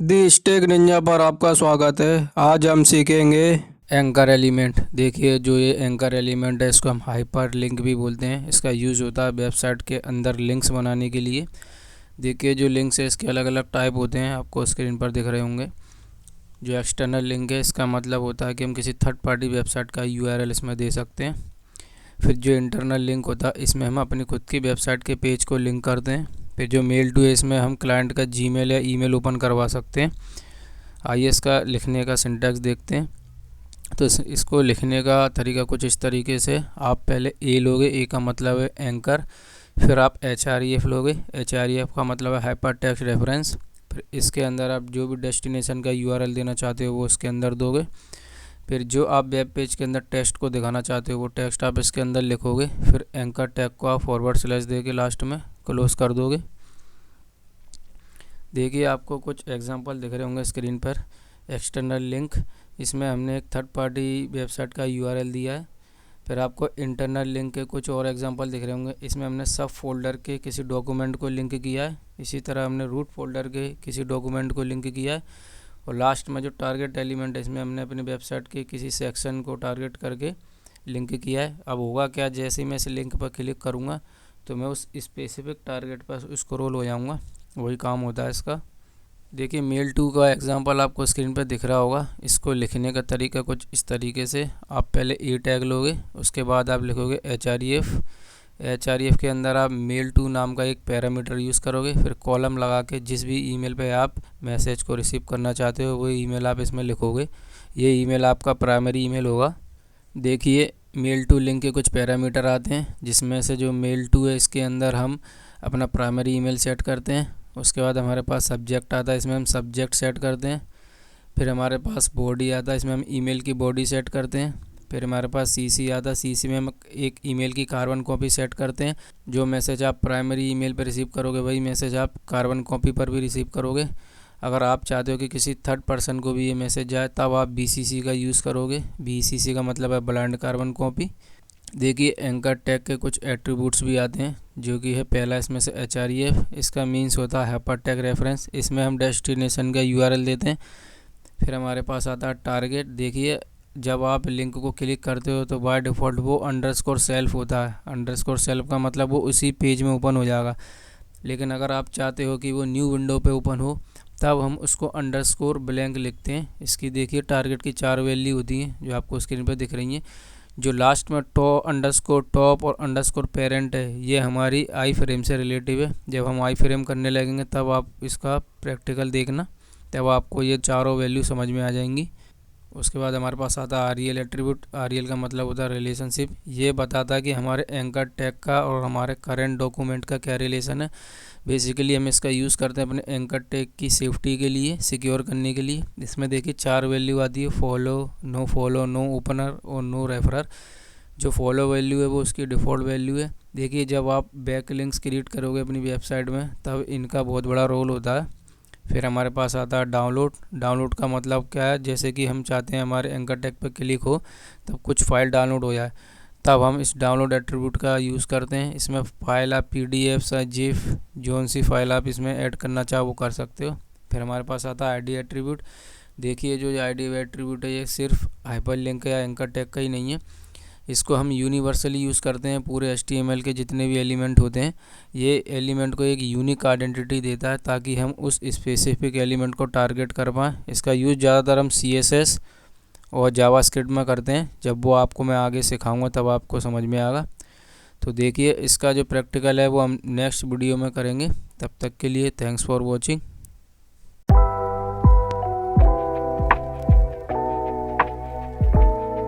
दी stake Ninja पर आपका स्वागत है। आज हम सीखेंगे एंकर एलिमेंट। देखिए, जो ये एंकर एलिमेंट है इसको हम हाइपर लिंक भी बोलते हैं। इसका यूज़ होता है वेबसाइट के अंदर लिंक्स बनाने के लिए। देखिए, जो लिंक्स है इसके अलग अलग टाइप होते हैं, आपको स्क्रीन पर दिख रहे होंगे। जो एक्सटर्नल लिंक है इसका मतलब होता है कि हम किसी थर्ड पार्टी वेबसाइट का यूआरएल इसमें दे सकते हैं। फिर जो इंटरनल लिंक होता है इसमें हम अपनी खुद की वेबसाइट के पेज को लिंक करते हैं। फिर जो मेल टू है इसमें हम क्लाइंट का जीमेल या ईमेल ओपन करवा सकते हैं। आइए इसका लिखने का सिंटैक्स देखते हैं। तो इसको लिखने का तरीका कुछ इस तरीके से, आप पहले ए लोगे। ए का मतलब है एंकर। फिर आप HREF लोगे। HREF का मतलब है हाइपर टेक्स्ट रेफरेंस। फिर इसके अंदर आप जो भी डेस्टिनेशन का यूआरएल देना चाहते हो वो इसके अंदर दोगे। फिर जो आप वेब पेज के अंदर टेक्स्ट को दिखाना चाहते हो वो टेक्स्ट आप इसके अंदर लिखोगे। फिर एंकर टैग को आप फॉरवर्ड स्लैश दे के लास्ट में क्लोज कर दोगे। देखिए, आपको कुछ एग्जांपल दिख रहे होंगे स्क्रीन पर। एक्सटर्नल लिंक, इसमें हमने एक थर्ड पार्टी वेबसाइट का यूआरएल दिया है। फिर आपको इंटरनल लिंक के कुछ और एग्जांपल दिख रहे होंगे। इसमें हमने सब फोल्डर के किसी डॉक्यूमेंट को लिंक किया है। इसी तरह हमने रूट फोल्डर के किसी डॉक्यूमेंट को लिंक किया है। और लास्ट में जो टारगेट एलिमेंट है इसमें हमने अपनी वेबसाइट के किसी सेक्शन को टारगेट करके लिंक किया है। अब होगा क्या, जैसे ही मैं इस लिंक पर क्लिक करूँगा तो मैं उस स्पेसिफिक टारगेट पर स्क्रॉल हो जाऊँगा। वही काम होता है इसका। देखिए, मेल टू का एग्जांपल आपको स्क्रीन पर दिख रहा होगा। इसको लिखने का तरीका कुछ इस तरीके से, आप पहले ए टैग लोगे, उसके बाद आप लिखोगे HREF। HREF के अंदर आप मेल टू नाम का एक पैरामीटर यूज़ करोगे। फिर कॉलम लगा के जिस भी ईमेल पे आप मैसेज को रिसीव करना चाहते हो वो ईमेल आप इसमें लिखोगे। ये ईमेल आपका प्राइमरी ईमेल होगा। देखिए, मेल टू लिंक के कुछ पैरामीटर आते हैं, जिसमें से जो मेल टू है इसके अंदर हम अपना प्राइमरी ईमेल सेट करते हैं। उसके बाद हमारे पास सब्जेक्ट आता है, इसमें हम सब्जेक्ट सेट करते हैं। फिर हमारे पास बॉडी आता है, इसमें हम ईमेल की बॉडी सेट करते हैं। फिर हमारे पास CC आता है, CC में हम एक ईमेल की कार्बन कॉपी सेट करते हैं। जो मैसेज आप प्राइमरी ईमेल पर रिसीव करोगे वही मैसेज आप कार्बन कॉपी पर भी रिसीव करोगे। अगर आप चाहते हो कि किसी थर्ड पर्सन को भी ये मैसेज जाए तब आप BCC का यूज़ करोगे। BCC का मतलब है ब्लाइंड कार्बन कॉपी। देखिए, एंकर टैग के कुछ एट्रीब्यूट्स भी आते हैं, जो कि है पहला इसमें से HREF। इसका मीन्स होता है हाइपर टैग रेफरेंस। इसमें हम डेस्टिनेशन का यूआरएल देते हैं। फिर हमारे पास आता है टारगेट। देखिए, जब आप लिंक को क्लिक करते हो तो बाय डिफ़ॉल्ट वो अंडरस्कोर सेल्फ होता है। अंडरस्कोर सेल्फ का मतलब वो उसी पेज में ओपन हो जाएगा। लेकिन अगर आप चाहते हो कि वो न्यू विंडो पे ओपन हो तब हम उसको अंडरस्कोर ब्लैंक लिखते हैं। इसकी देखिए टारगेट की 4 वैल्यू होती हैं जो आपको स्क्रीन पर दिख रही हैं। जो लास्ट में अंडरस्कोर टॉप और अंडरस्कोर पेरेंट है ये हमारी आई फ्रेम से रिलेटिव है। जब हम आई फ्रेम करने लगेंगे तब आप इसका प्रैक्टिकल देखना, तब आपको ये चारों वैल्यू समझ में आ जाएंगी। उसके बाद हमारे पास आता है REL एट्रीब्यूट। REL का मतलब होता है रिलेशनशिप। ये बताता है कि हमारे एंकर टैग का और हमारे करंट डॉक्यूमेंट का क्या रिलेशन है। बेसिकली हम इसका यूज़ करते हैं अपने एंकर टैग की सेफ्टी के लिए, सिक्योर करने के लिए। इसमें देखिए 4 वैल्यू आती है, फॉलो, नो ओपनर और नो रेफरर। जो फॉलो वैल्यू है वो उसकी डिफ़ॉल्ट वैल्यू है। देखिए, जब आप बैक लिंक्स क्रिएट करोगे अपनी वेबसाइट में तब इनका बहुत बड़ा रोल होता है। फिर हमारे पास आता है डाउनलोड। डाउनलोड का मतलब क्या है, जैसे कि हम चाहते हैं हमारे एंकर टैग पर क्लिक हो तब कुछ फ़ाइल डाउनलोड हो जाए, तब हम इस डाउनलोड एट्रीब्यूट का यूज़ करते हैं। इसमें फ़ाइल आप PDF या GIF जोन सी फाइल आप इसमें ऐड करना चाहो वो कर सकते हो। फिर हमारे पास आता है ID एट्रीब्यूट। देखिए, जो ID एट्रीब्यूट है ये सिर्फ हाइपर लिंक या एंकर टैग का ही नहीं है, इसको हम यूनिवर्सली यूज़ करते हैं। पूरे HTML के जितने भी एलिमेंट होते हैं ये एलिमेंट को एक यूनिक आइडेंटिटी देता है ताकि हम उस स्पेसिफिक एलिमेंट को टारगेट कर पाएँ। इसका यूज़ ज़्यादातर हम CSS और जावास्क्रिप्ट में करते हैं। जब वो आपको मैं आगे सिखाऊंगा तब आपको समझ में आएगा। तो देखिए, इसका जो प्रैक्टिकल है वो हम नेक्स्ट वीडियो में करेंगे। तब तक के लिए थैंक्स फॉर वॉचिंग।